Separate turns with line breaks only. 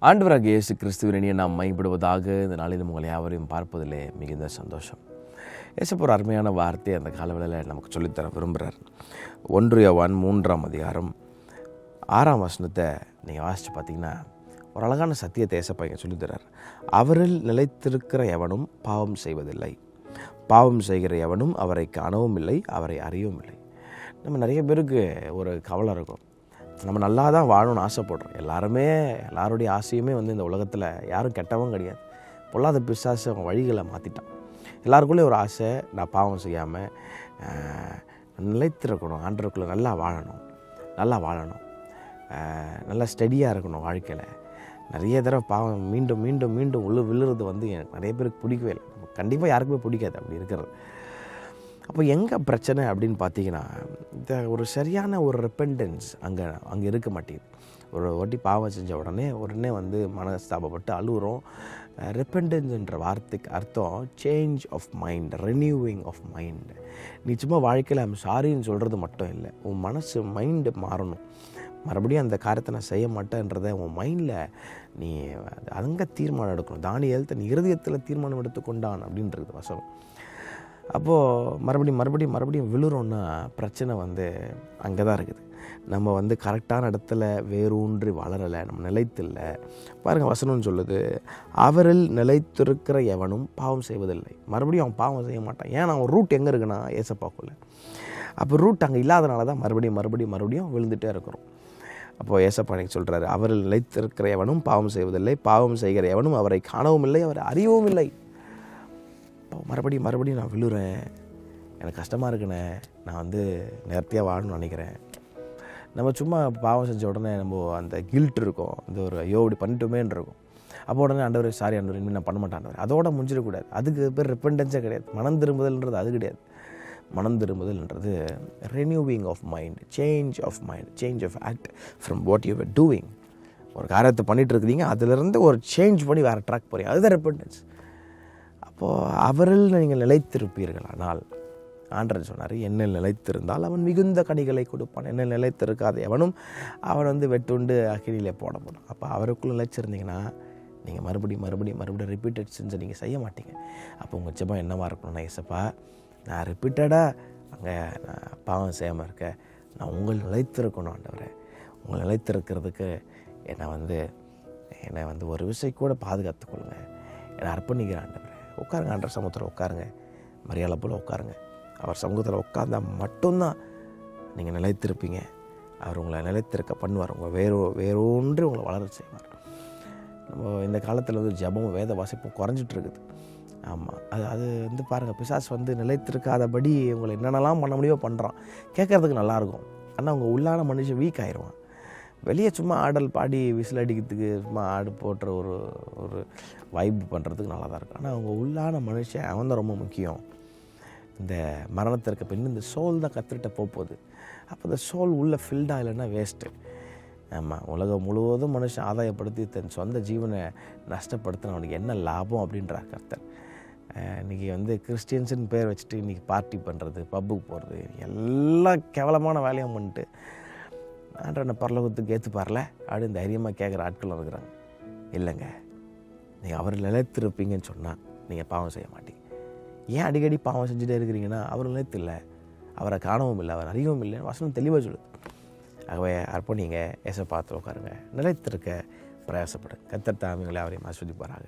ஆண்டவராகிய இயேசு கிறிஸ்துவின் இனிய நாம் மைப்படுவதாக இந்த நாளிலும் உங்களை யாவரையும் பார்ப்பதிலே மிகுந்த சந்தோஷம். ஏசப்பா ஒரு அருமையான வார்த்தையை அந்த காலவேளையில் நமக்கு சொல்லித்தர விரும்புகிறார். 1 யோவான் 3ஆம் அதிகாரம் 6ஆம் வசனத்தை நீங்கள் வாசித்து பார்த்தீங்கன்னா ஒரு அழகான சத்தியத்தை ஏசப்பா இங்கே சொல்லித்தரார். அவரில் நிலைத்திருக்கிற எவனும் பாவம் செய்வதில்லை, பாவம் செய்கிற எவனும் அவரை காணவும் இல்லை, அவரை அறியவும் இல்லை. நம்ம நிறைய பேருக்கு ஒரு கவலை இருக்கும், நம்ம நல்லா தான் வாழணும்னு ஆசைப்படுறோம். எல்லாருடைய ஆசையுமே இந்த உலகத்தில் யாரும் கெட்டவும் கிடையாது. பொல்லாத பிசாசு அவங்க வழிகளை மாற்றிட்டான். எல்லாருக்குள்ளேயும் ஒரு ஆசை, நான் பாவம் செய்யாமல் நிலைத்திருக்கணும், ஆண்டவருக்குள்ளே நல்லா வாழணும், நல்லா ஸ்டடியாக இருக்கணும் வாழ்க்கையில். நிறைய தடவை பாவம் மீண்டும் மீண்டும் மீண்டும் விழுறது எனக்கு நிறைய பேருக்கு பிடிக்கவே இல்லை. கண்டிப்பாக யாருக்குமே பிடிக்காது அப்படி இருக்கிறது. அப்போ எங்கே பிரச்சனை அப்படின்னு பார்த்தீங்கன்னா, இந்த ஒரு சரியான ஒரு ரெப்பெண்டன்ஸ் அங்கே இருக்க மாட்டேங்குது. ஒரு வாட்டி பாவம் செஞ்ச உடனே மனஸ்தாபப்பட்டு அழுகுறோம். ரெப்பெண்டன்ஸ்ன்ற வார்த்தைக்கு அர்த்தம் change of mind, renewing of mind. நீ சும்மா வாழ்க்கையில் ஐம் சாரின்னு சொல்கிறது மட்டும் இல்லை, உன் மைண்டு மாறணும். மறுபடியும் அந்த காரியத்தை நான் செய்ய மாட்டேன்றதை உன் மைண்டில் நீ அங்கே தீர்மானம் எடுக்கணும். தானியேல் தன் இருதயத்தில் தீர்மானம் எடுத்துக்கொண்டான் அப்படின்றது வசனம். அப்போது மறுபடியும் விழுறோன்னா பிரச்சனை அங்கே தான் இருக்குது. நம்ம கரெக்டான இடத்துல வேரூன்றி வளரலை, நம்ம நிலைத்தில்லை. பாருங்கள், வசனம்னு சொல்லுது, அவரில் நிலைத்திருக்கிற எவனும் பாவம் செய்வதில்லை. மறுபடியும் அவன் பாவம் செய்ய மாட்டான். ஏன்னா அவன் ரூட் எங்கே இருக்குன்னா ஏசப்பாக்குள்ள. அப்போ ரூட் அங்கே இல்லாதனால தான் மறுபடியும் விழுந்துகிட்டே இருக்கிறோம். அப்போது ஏசப்பா எனக்கு சொல்கிறாரு, அவரில் நிலைத்திருக்கிற எவனும் பாவம் செய்வதில்லை, பாவம் செய்கிற எவனும் அவரை காணவும் இல்லை, அவரை அறியவும் இல்லை. மறுபடியும் நான் விழுறேன், எனக்கு கஷ்டமாக இருக்குண்ணே, நான் நேர்த்தியாக வாழணும்னு நினைக்கிறேன். நம்ம சும்மா பாவம் செஞ்ச உடனே நம்ம அந்த கில்ட் இருக்கும், ஒரு ஐயோ இப்படி பண்ணிட்டோமேன்னு இருக்கும். அப்போ உடனே ஆண்டவர் சாரி ஆண்டவர், இனிமேல் நான் பண்ண மாட்டேன், அதோட முடிஞ்சிடக்கூடாது. அதுக்கு பேர் ரெப்பெண்டன்ஸே கிடையாது. மனம் திரும்புதல்ன்றது அது கிடையாது. மனம் திரும்புதல்ன்றது renewing of mind, change of act from what you are doing. ஒரு காரியத்தை பண்ணிகிட்டு இருக்கிறீங்க, அதிலிருந்து ஒரு சேஞ்ச் பண்ணி வேறு ட்ராக் போகிறீங்க, அதுதான் ரெப்பெண்டன்ஸ். அப்போது அவரில் நீங்கள் நிலைத்திருப்பீர்கள். ஆனால் ஆண்டவர் சொன்னார், என்னில் நிலைத்திருந்தால் அவன் மிகுந்த கனிகளை கொடுப்பான், என்னில் நிலைத்திருக்காது எவனும் அவன் வெட்டுண்டு அக்கினியிலே போடப்படும். அப்போ அவருக்குள்ளே நிலைச்சிருந்தீங்கன்னா நீங்கள் மறுபடியும் ரிப்பீட்டட் செஞ்சு நீங்கள் செய்ய மாட்டீங்க. அப்போ உங்கள் ஜெபம் என்னவாக இருக்கணும்னா, ஏசப்பா நான் ரிப்பீட்டடாக அங்கே நான் பாவம் செய்யாமல் இருக்க, நான் உங்கள் நிலைத்திருக்கணும் ஆண்டவரே. உங்கள் நிலைத்திருக்கிறதுக்கு என்னை ஒரு விஷயம் கூட பாதுகாத்துக்கொள்ளுங்க, என்னை அர்ப்பணிக்கிறேன் ஆண்டவரே. உட்காருங்க, ஆண்டவர் சமூகத்தில் உட்காருங்க, மரியாதை போல் உட்காருங்க. அவர் சமூகத்தில் உட்கார்ந்தால் மட்டும்தான் நீங்கள் நிலைத்திருப்பீங்க. அவர் உங்களை நிலைத்திருக்க பண்ணுவார். உங்கள் வேறொன்று உங்களை வளர செய்வார். நம்ம இந்த காலத்தில் ஜபமும் வேத வாசிப்பும் குறைஞ்சிட்டு இருக்குது. ஆமாம், அது பாருங்கள், பிசாசு நிலைத்திருக்காதபடி உங்களை என்னென்னலாம் பண்ண முடியுமோ பண்ணுறான். கேட்குறதுக்கு நல்லாயிருக்கும், ஆனால் அவங்க உள்ளான மனுஷன் வீக் ஆயிடுவான். வெளியே சும்மா ஆடல் பாடி விசில் அடிக்கிறதுக்கு சும்மா ஆடு போட்டுற ஒரு வைப் பண்ணுறதுக்கு நல்லா தான் இருக்கும். ஆனால் அவங்க உள்ளான மனுஷன் அவன் தான் ரொம்ப முக்கியம். இந்த மரணத்திற்கு பின் இந்த சோல் தான் கற்றுக்கிட்ட போகுது. அப்போ இந்த சோல் உள்ளே ஃபில்டாக இல்லைன்னா வேஸ்ட்டு. ஆமாம், உலகம் முழுவதும் மனுஷன் ஆதாயப்படுத்தி தன் சொந்த ஜீவனை நஷ்டப்படுத்தின அவனுக்கு என்ன லாபம் அப்படின்றார் கர்த்தர். இன்றைக்கி கிறிஸ்டியன்ஸுன்னு பேர் வச்சுட்டு இன்றைக்கி பார்ட்டி பண்ணுறது, பப்புக்கு போகிறது, எல்லா கேவலமான வேலையும் பண்ணிட்டு ஆண்டவனை பரலோகத்துக்கு ஏற்றுப்பார்ல அப்படின்னு தைரியமாக கேட்குற ஆட்களும் இருக்கிறாங்க. இல்லைங்க, நீங்கள் அவர் நிலைத்திருப்பீங்கன்னு சொன்னால் நீங்கள் பாவம் செய்ய மாட்டீங்க. ஏன் அடிக்கடி பாவம் செஞ்சுட்டே இருக்கிறீங்கன்னா, அவர் நிலைத்தில்லை, அவரை காணவும் இல்லை, அவர் அறியவும் இல்லைன்னு வசனம் தெளிவாக சொல்லுது. ஆகவே அர்ப்பணிங்க, ஏசப்பாத்தில் உட்காருங்க, நிலைத்திருக்க பிரயாசப்படுங்க. கர்த்தர் தாமே உங்களை அவரையும் ஆசீர்வதிப்பாராக.